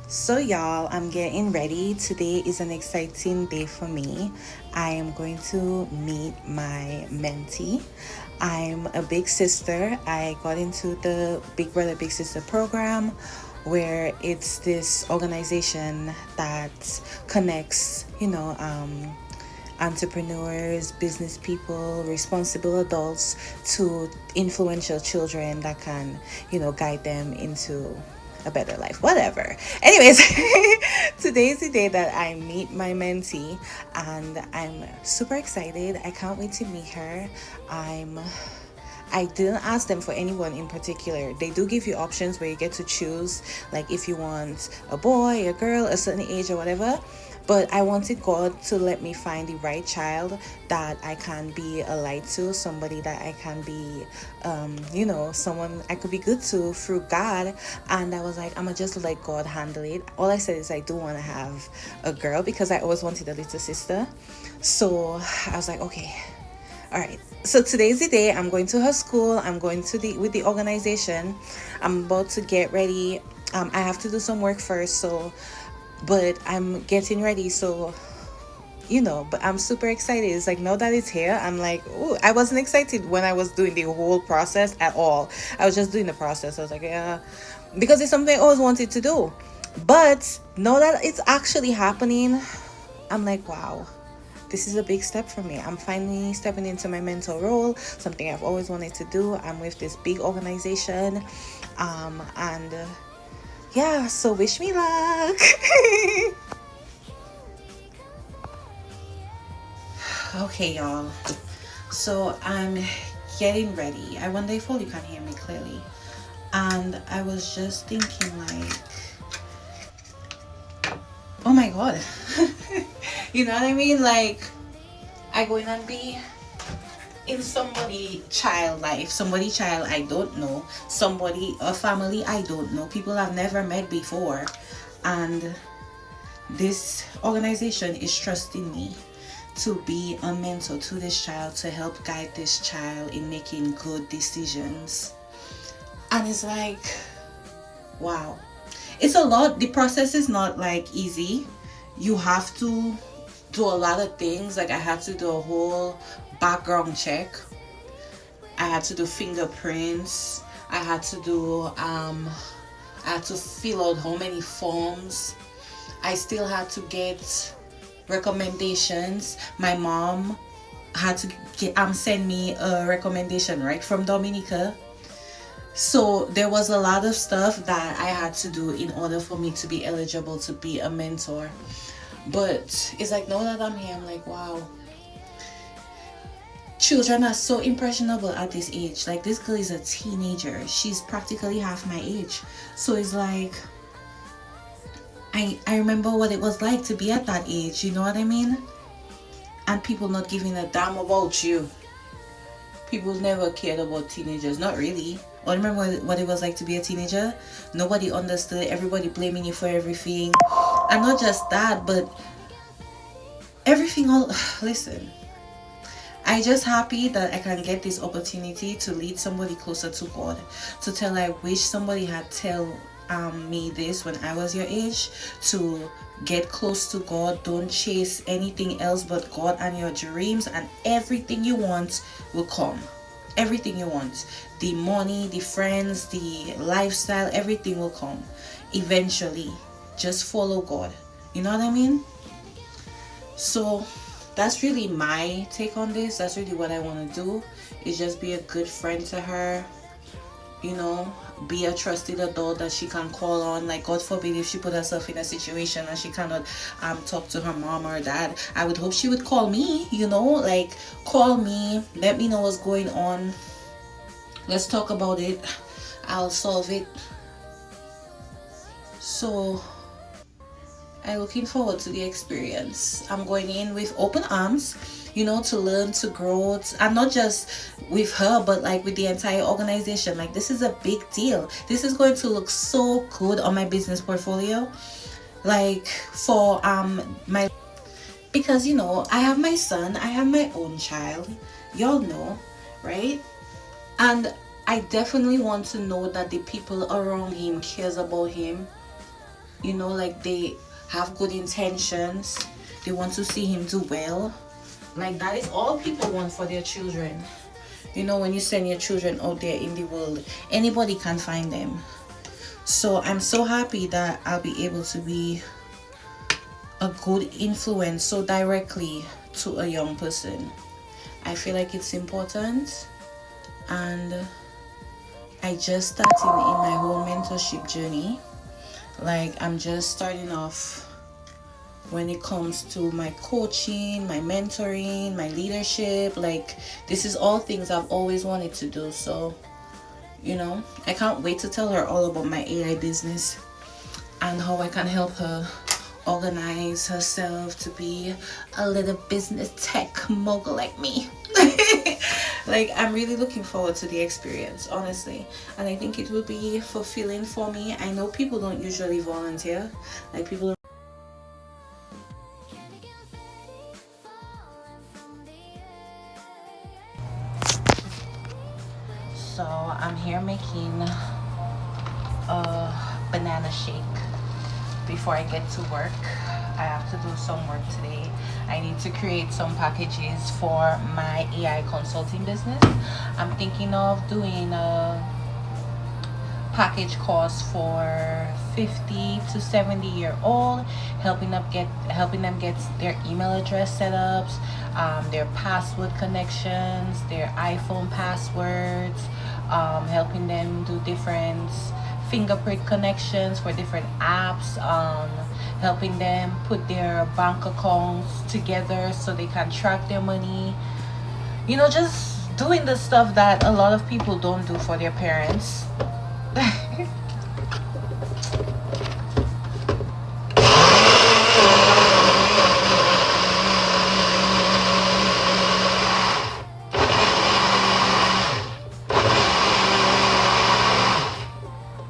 So, y'all, I'm getting ready. Today is an exciting day for me. I am going to meet my mentee. I'm a big sister. I got into the Big Brother Big Sister program where it's this organization that connects, entrepreneurs, business people, responsible adults to influential children that can, guide them into a better life, whatever. Anyways, today is the day that I meet my mentee, and I'm super excited. I can't wait to meet her. I didn't ask them for anyone in particular. They do give you options where you get to choose, like if you want a boy, a girl, a certain age, or whatever. But I wanted God to let me find the right child that I can be a light to, somebody that I can be, someone I could be good to through God. And I was like, I'm gonna just let God handle it. All I said is I do want to have a girl because I always wanted a little sister. So I was like, okay, all right. So today's the day. I'm going to her school. I'm going to the organization. I'm about to get ready. I have to do some work first, but I'm getting ready. But I'm super excited. It's like now that it's here, I'm like, oh, I wasn't excited when I was doing the whole process at all. I was just doing the process. I was like, yeah, because it's something I always wanted to do. But now that it's actually happening, I'm like, wow, this is a big step for me. I'm finally stepping into my mentor role, something I've always wanted to do. I'm with this big organization. And yeah, so wish me luck. Okay, y'all. So I'm getting ready. I wonder if all you can hear me clearly. And I was just thinking, like, oh my God. You know what I mean? Like, I going and be in somebody child life, somebody child I don't know, somebody, a family I don't know, people I've never met before. And this organization is trusting me to be a mentor to this child, to help guide this child in making good decisions. And it's like, wow, it's a lot. The process is not like easy. You have to do a lot of things. Like I had to do a whole background check. I had to do fingerprints. I had to fill out how many forms. I still had to get recommendations. My mom had to send me a recommendation right from Dominica. So there was a lot of stuff that I had to do in order for me to be eligible to be a mentor. But it's like now that I'm here, I'm like, wow, children are so impressionable at this age. Like this girl is a teenager. She's practically half my age. So it's like I remember what it was like to be at that age, you know what I mean? And people not giving a damn about you. People never cared about teenagers, not really. I remember what it was like to be a teenager. Nobody understood, everybody blaming you for everything. And not just that, but everything all listen. I just happy that I can get this opportunity to lead somebody closer to God. To tell I wish somebody had tell me this when I was your age, to get close to God. Don't chase anything else but God and your dreams, and everything you want will come. Everything you want, the money, the friends, the lifestyle, everything will come eventually. Just follow God, you know what I mean? So that's really my take on this. That's really what I want to do, is just be a good friend to her, be a trusted adult that she can call on. Like God forbid if she put herself in a situation and she cannot talk to her mom or dad, I would hope she would call me, like call me, let me know what's going on, let's talk about it, I'll solve it. So I'm looking forward to the experience. I'm going in with open arms, to learn, to grow, and not just with her, but like with the entire organization. Like this is a big deal. This is going to look so good on my business portfolio. Like for my, because I have my son, I have my own child, y'all know, right? And I definitely want to know that the people around him cares about him. like they have good intentions. They want to see him do well. Like, that is all people want for their children. When you send your children out there in the world, anybody can find them. So I'm so happy that I'll be able to be a good influence so directly to a young person. I feel like it's important, and I just started in my whole mentorship journey. Like, I'm just starting off when it comes to my coaching, my mentoring, my leadership. Like, this is all things I've always wanted to do. So, I can't wait to tell her all about my AI business and how I can help her organize herself to be a little business tech mogul like me. Like, I'm really looking forward to the experience, honestly, and I think it will be fulfilling for me. I know people don't usually volunteer. Like, people. So I'm here making a banana shake before I get to work. I have to do some work today. I need to create some packages for my AI consulting business. I'm thinking of doing a package course for 50 to 70-year-old, helping them get their email address setups, their password connections, their iPhone passwords, helping them do different fingerprint connections for different apps, helping them put their bank accounts together so they can track their money. Just doing the stuff that a lot of people don't do for their parents.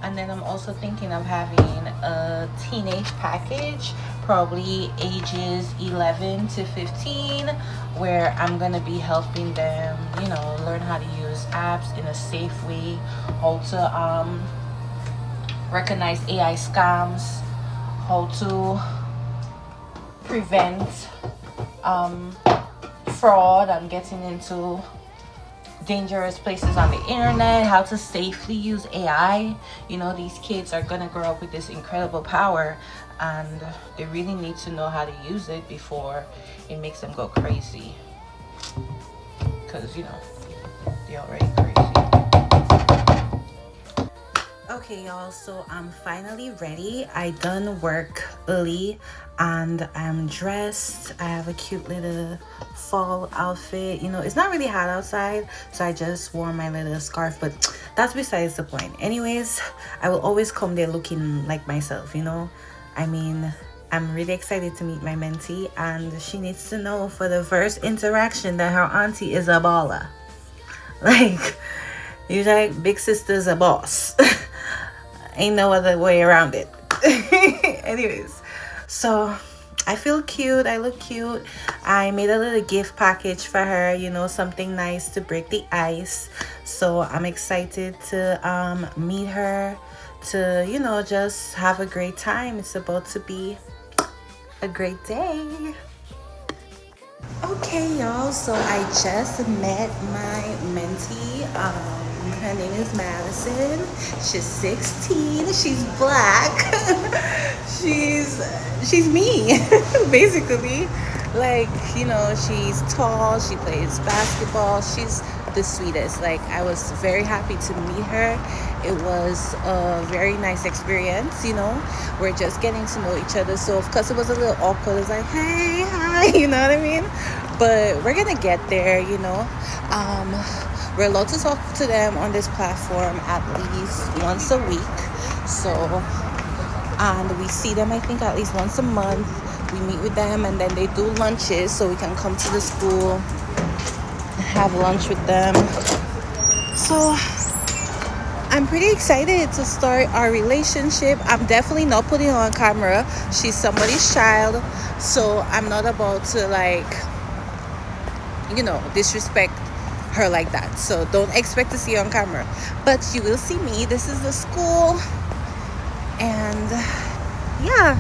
And then I'm also thinking of having a teenage package, probably ages 11 to 15, where I'm gonna be helping them, learn how to use apps in a safe way, how to recognize AI scams, how to prevent fraud and getting into dangerous places on the internet, how to safely use AI. These kids are gonna grow up with this incredible power, and they really need to know how to use it before it makes them go crazy, because they're already crazy. Okay, y'all, so I'm finally ready. I done work early and I'm dressed. I have a cute little fall outfit. It's not really hot outside, so I just wore my little scarf, but that's besides the point. Anyways, I will always come there looking like myself. I'm really excited to meet my mentee, and she needs to know for the first interaction that her auntie is a baller. Like, big sister's a boss. Ain't no other way around it. Anyways, so I feel cute. I look cute. I made a little gift package for her, something nice to break the ice. So I'm excited to meet her, to just have a great time. It's about to be a great day. Okay, y'all, so I just met my mentee. Her name is Madison. She's 16. She's black. she's me, basically. Like, she's tall. She plays basketball. She's the sweetest. Like, I was very happy to meet her. It was a very nice experience. We're just getting to know each other, so of course it was a little awkward. It's like, hey, hi, you know what I mean? But we're gonna get there. We're allowed to talk to them on this platform at least once a week. So, and we see them, I think, at least once a month. We meet with them, and then they do lunches, so we can come to the school, have lunch with them. So I'm pretty excited to start our relationship. I'm definitely not putting her on camera. She's somebody's child, so I'm not about to disrespect her like that. So don't expect to see her on camera, but you will see me. This is the school, and yeah.